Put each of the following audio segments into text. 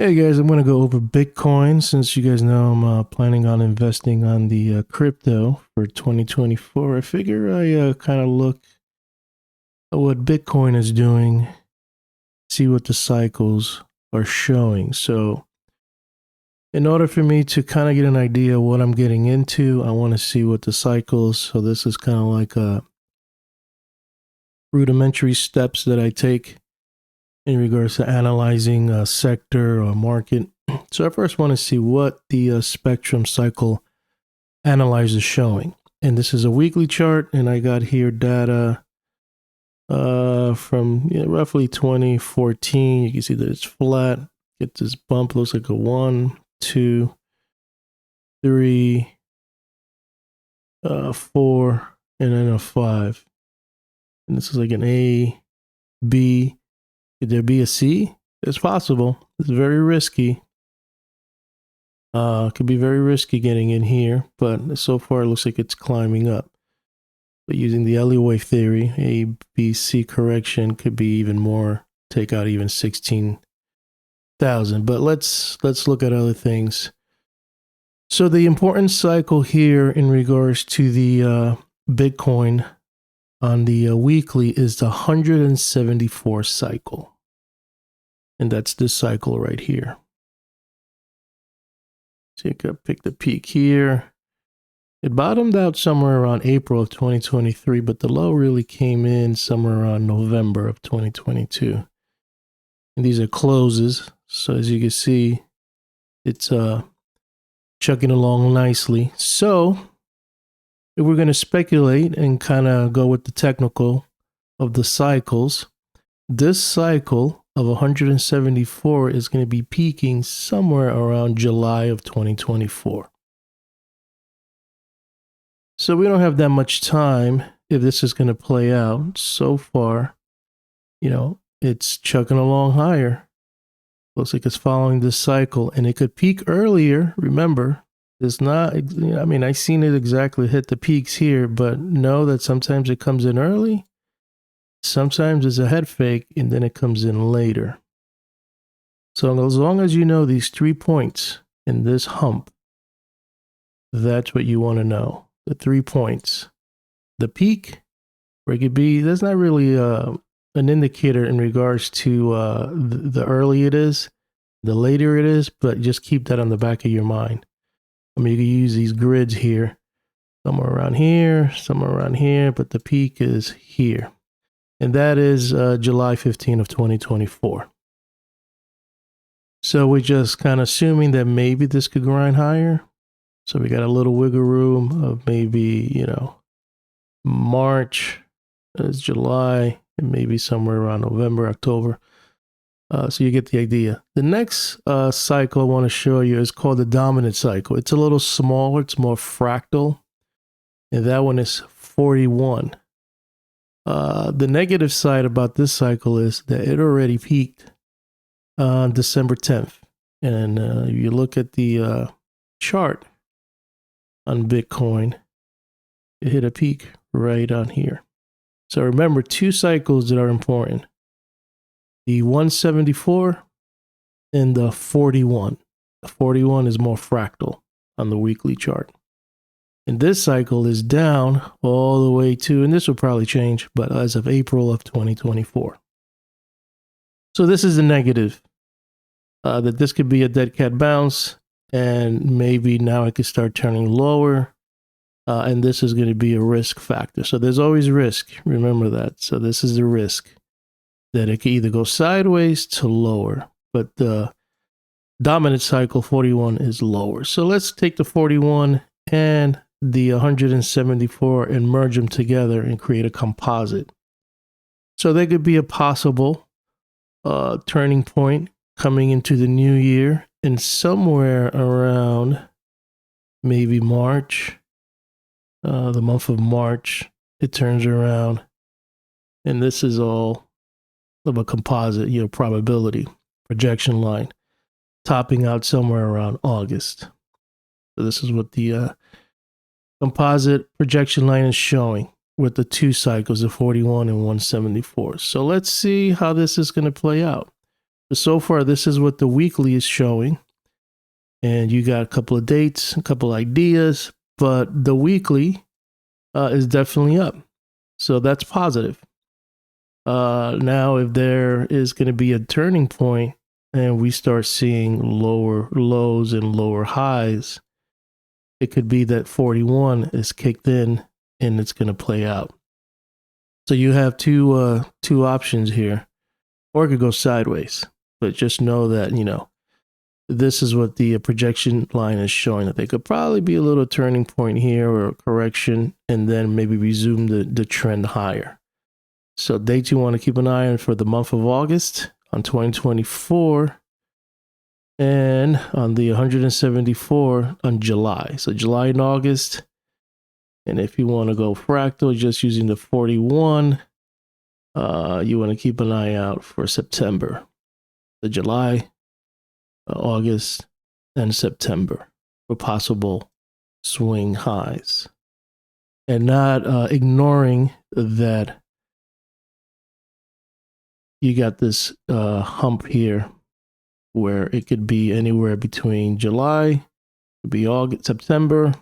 Hey guys, I'm going to go over Bitcoin since you guys know I'm planning on investing on the crypto for 2024. I figure I kind of look at what Bitcoin is doing, see what the cycles are showing. So, in order for me to kind of get an idea of what I'm getting into, I want to see what the cycles. So, this is kind of like rudimentary steps that I take in regards to analyzing a sector or market. So, I first want to see what the spectrum cycle analyzer showing. And this is a weekly chart, and I got here data from roughly 2014. You can see that it's flat. Get this bump, looks like a 1, 2, 3, 4, and then a 5. And this is like an A, B. Could there be a C? It's possible. It's very risky. Could be very risky getting in here, but so far it looks like it's climbing up. But using the Elliott wave theory, A, B, C correction could be even more, take out even 16,000. But let's look at other things. So the important cycle here in regards to the Bitcoin on the weekly is the 174 cycle. And that's this cycle right here. So you could pick the peak here. It bottomed out somewhere around April of 2023, but the low really came in somewhere around November of 2022. And these are closes. So as you can see, it's chugging along nicely. So if we're going to speculate and kind of go with the technical of the cycles, this cycle of 174 is going to be peaking somewhere around July of 2024. So we don't have that much time if this is going to play out. So far, it's chugging along higher. Looks like it's following this cycle, and it could peak earlier. Remember, it's not, I've seen it exactly hit the peaks here, but know that sometimes it comes in early. Sometimes it's a head fake, and then it comes in later. So as long as you know these 3 points in this hump, that's what you want to know. The 3 points. The peak, where it could be, that's not really an indicator in regards to the early it is, the later it is, but just keep that on the back of your mind. You can use these grids here, somewhere around here, but the peak is here. And that is July 15 of 2024. So we're just kind of assuming that maybe this could grind higher. So we got a little wiggle room of maybe, March, July, and maybe somewhere around November, October. So you get the idea. The next cycle I want to show you is called the dominant cycle. It's a little smaller. It's more fractal. And that one is 41. The negative side about this cycle is that it already peaked on December 10th. And if you look at the chart on Bitcoin, it hit a peak right on here. So remember, 2 cycles that are important. The 174 and the 41. The 41 is more fractal on the weekly chart. And this cycle is down all the way to, and this will probably change, but as of April of 2024. So this is the negative, that this could be a dead cat bounce, and maybe now it could start turning lower, and this is going to be a risk factor. So there's always risk, remember that. So this is the risk, that it could either go sideways to lower, but the dominant cycle 41 is lower. So let's take the 41 and the 174 and merge them together and create a composite. So there could be a possible turning point coming into the new year, and somewhere around maybe March, the month of March, it turns around, and this is all of a composite, probability projection line, topping out somewhere around August. So this is what the composite projection line is showing with the 2 cycles of 41 and 174. So let's see how this is going to play out. But so far, this is what the weekly is showing. And you got a couple of dates, a couple ideas, but the weekly is definitely up. So that's positive. Now, if there is going to be a turning point and we start seeing lower lows and lower highs, it could be that 41 is kicked in and it's going to play out. So you have two options here, or it could go sideways. But just know that, this is what the projection line is showing, that there could probably be a little turning point here or a correction, and then maybe resume the trend higher. So dates you want to keep an eye on for the month of August on 2024, and on the 174 on July. So July and August. And if you want to go fractal, just using the 41, you want to keep an eye out for September. The July, August, and September for possible swing highs. And not ignoring that you got this hump here where it could be anywhere between July, it could be August, September,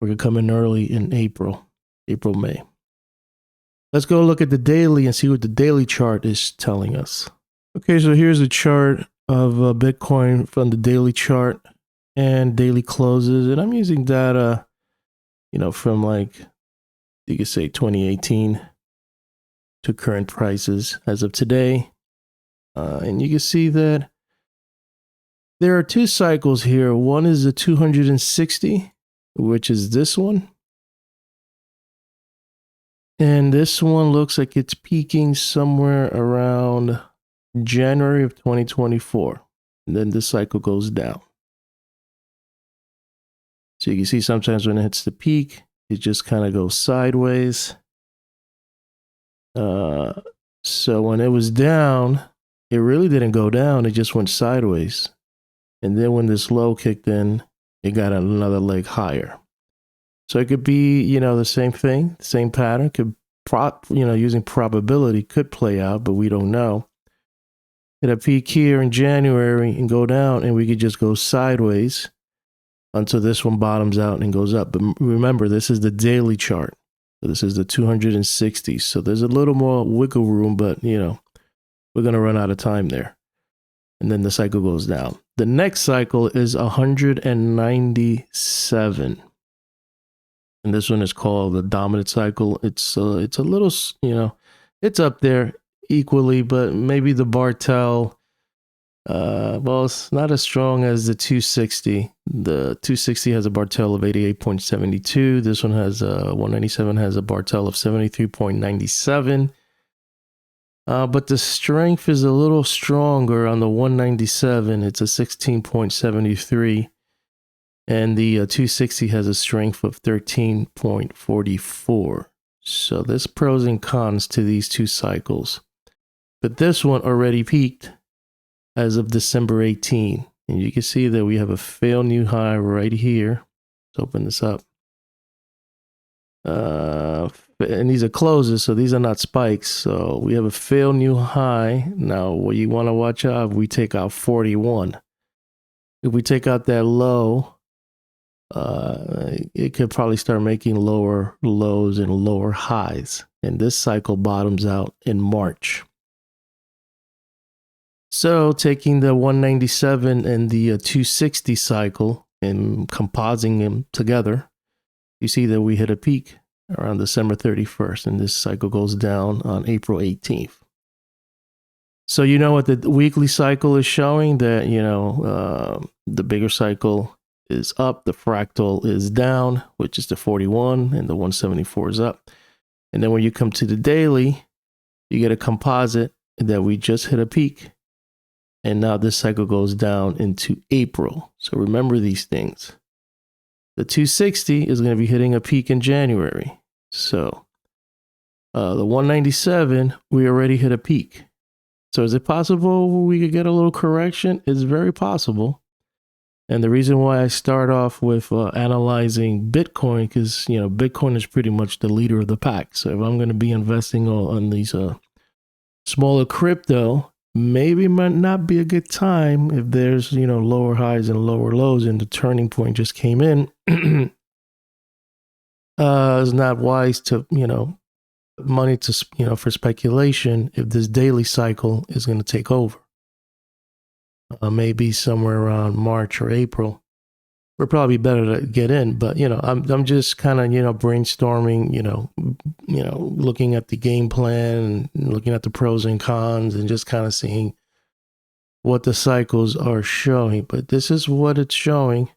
or it could come in early in April, May. Let's go look at the daily and see what the daily chart is telling us. Okay, so here's a chart of Bitcoin from the daily chart and daily closes. And I'm using data, from you could say 2018 to current prices as of today. And you can see that there are two cycles here. One is the 260, which is this one. And this one looks like it's peaking somewhere around January of 2024. And then the cycle goes down. So you can see sometimes when it hits the peak, it just kind of goes sideways. So when it was down, it really didn't go down. It just went sideways. And then when this low kicked in, it got another leg higher. So it could be, the same thing, same pattern. Could using probability could play out, but we don't know. Hit a peak here in January and go down, and we could just go sideways until this one bottoms out and goes up. But remember, this is the daily chart. So this is the 260. So there's a little more wiggle room, but we're going to run out of time there. And then the cycle goes down. The next cycle is 197. And this one is called the dominant cycle. It's a little, it's up there equally, but maybe the Bartel, it's not as strong as the 260. The 260 has a Bartel of 88.72. This one has 197 has a Bartel of 73.97. But the strength is a little stronger on the 197. It's a 16.73. And the 260 has a strength of 13.44. So there's pros and cons to these two cycles. But this one already peaked as of December 18. And you can see that we have a failed new high right here. Let's open this up. And these are closes, so these are not spikes. So we have a failed new high. Now, what you want to watch out, if we take out 41. If we take out that low, it could probably start making lower lows and lower highs. And this cycle bottoms out in March. So taking the 197 and the 260 cycle and compositing them together, you see that we hit a peak around December 31st, and this cycle goes down on April 18th. So you know what the weekly cycle is showing, that the bigger cycle is up, the fractal is down, which is the 41, and the 174 is up. And then when you come to the daily, you get a composite that we just hit a peak, and now this cycle goes down into April. So remember these things. The 260 is going to be hitting a peak in January. So the 197, we already hit a peak. So is it possible we could get a little correction? It's very possible. And the reason why I start off with analyzing Bitcoin, because, Bitcoin is pretty much the leader of the pack. So if I'm going to be investing on these smaller crypto, maybe might not be a good time if there's, lower highs and lower lows and the turning point just came in. It's not wise to, money to, for speculation if this daily cycle is going to take over. Maybe somewhere around March or April. We're probably better to get in, but I'm just kind of brainstorming, looking at the game plan and looking at the pros and cons and just kind of seeing what the cycles are showing. But this is what it's showing,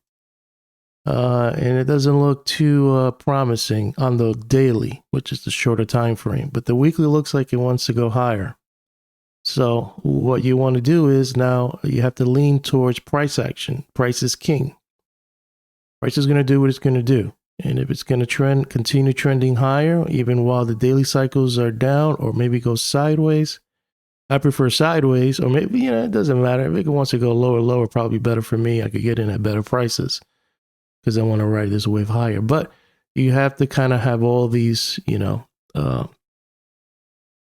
and it doesn't look too promising on the daily, which is the shorter time frame. But the weekly looks like it wants to go higher. So what you want to do is now you have to lean towards price action. Price is king. Price is going to do what it's going to do. And if it's going to continue trending higher, even while the daily cycles are down or maybe go sideways, I prefer sideways, or maybe, it doesn't matter. If it wants to go lower, probably better for me. I could get in at better prices because I want to ride this wave higher. But you have to kind of have all these,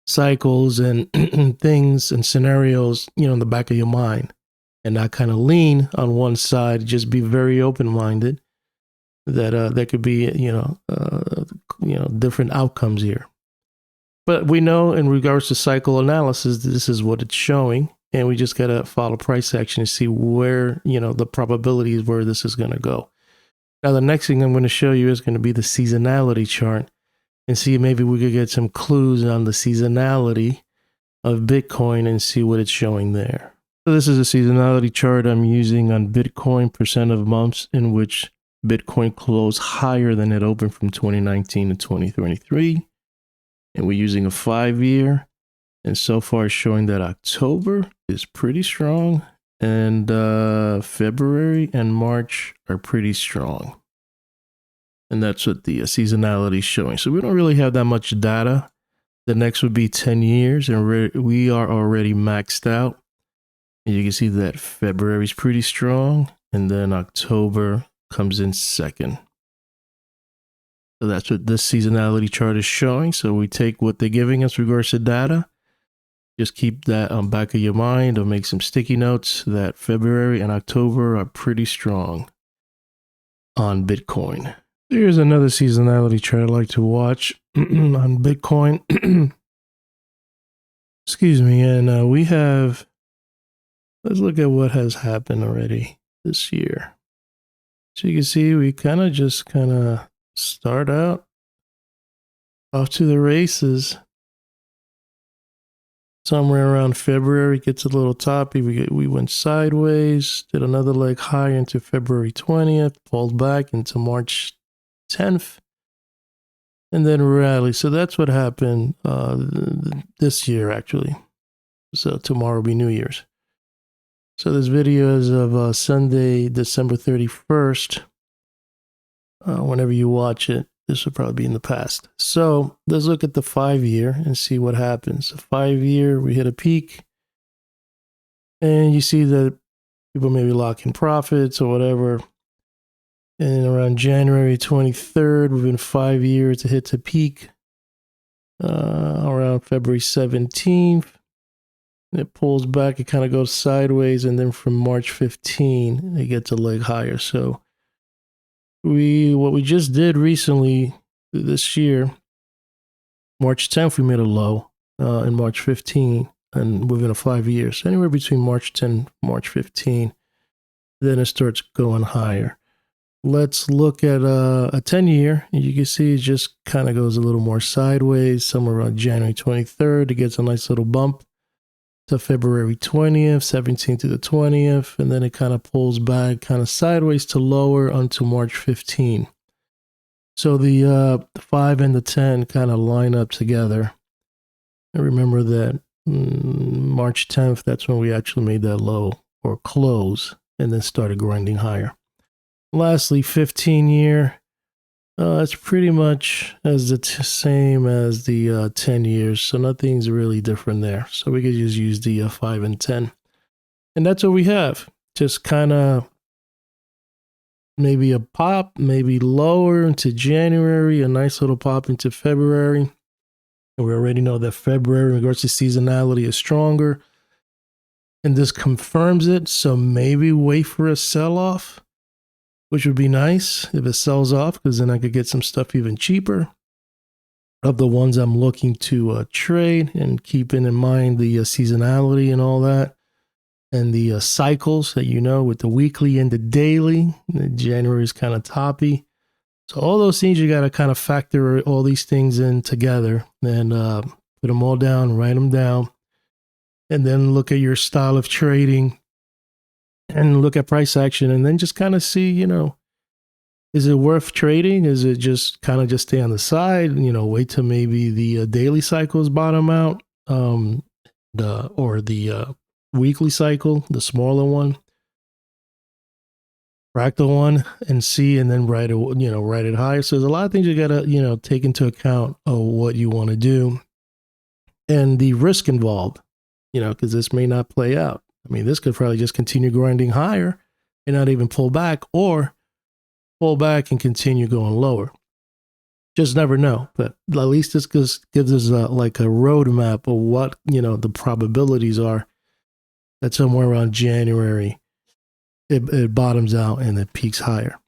cycles and things and scenarios, in the back of your mind. And not kind of lean on one side, just be very open-minded that there could be, different outcomes here. But we know in regards to cycle analysis, this is what it's showing. And we just got to follow price action and see where, the probabilities where this is going to go. Now, the next thing I'm going to show you is going to be the seasonality chart and see maybe we could get some clues on the seasonality of Bitcoin and see what it's showing there. So this is a seasonality chart I'm using on Bitcoin percent of months in which Bitcoin closed higher than it opened from 2019 to 2023. And we're using a 5-year. And so far it's showing that October is pretty strong. And February and March are pretty strong. And that's what the seasonality is showing. So we don't really have that much data. The next would be 10 years. And we are already maxed out. And you can see that February is pretty strong, and then October comes in second. So that's what this seasonality chart is showing. So we take what they're giving us regards to data. Just keep that on back of your mind or make some sticky notes that February and October are pretty strong on Bitcoin. Here's another seasonality chart I like to watch on Bitcoin. Excuse me. And we have... Let's look at what has happened already this year. So you can see we kind of start out off to the races. Somewhere around February, gets a little toppy. We went sideways, did another leg high into February 20th, pulled back into March 10th, and then rally. So that's what happened this year, actually. So tomorrow will be New Year's. So this video is of Sunday, December 31st. Whenever you watch it, this will probably be in the past. So let's look at the 5-year and see what happens. The 5-year, we hit a peak. And you see that people maybe lock in profits or whatever. And around January 23rd, within 5 years, it hits a peak. Around February 17th. It pulls back, it kind of goes sideways, and then from March 15, it gets a leg higher. So what we just did recently this year, March 10th, we made a low in March 15, and within a 5 years, anywhere between March 10, March 15, then it starts going higher. Let's look at a 10-year. You can see it just kind of goes a little more sideways, somewhere around January 23rd. It gets a nice little bump to February 20th, 17th to the 20th, and then it kind of pulls back kind of sideways to lower until March 15. So the 5 and the 10 kind of line up together. And remember that March 10th, that's when we actually made that low or close and then started grinding higher. Lastly, 15-year. It's pretty much as the same as the 10 years. So nothing's really different there. So we could just use the 5 and 10. And that's what we have. Just kind of maybe a pop, maybe lower into January, a nice little pop into February. And we already know that February, in regards to seasonality, is stronger. and this confirms it. So maybe wait for a sell-off, which would be nice if it sells off, because then I could get some stuff even cheaper of the ones I'm looking to trade, and keeping in mind the seasonality and all that, and the cycles that with the weekly and the daily. January is kind of toppy. So all those things, you got to kind of factor all these things in together and put them all down, write them down, and then look at your style of trading and look at price action, and then just kind of see, is it worth trading? Is it just kind of just stay on the side? Wait till maybe the daily cycles bottom out, or the weekly cycle, the smaller one, fractal one, and see, and then write it higher. So there's a lot of things you gotta take into account of what you want to do and the risk involved. Because this may not play out. I mean, this could probably just continue grinding higher and not even pull back, or pull back and continue going lower. Just never know. But at least this gives us like a roadmap of what the probabilities are that somewhere around January it bottoms out and it peaks higher.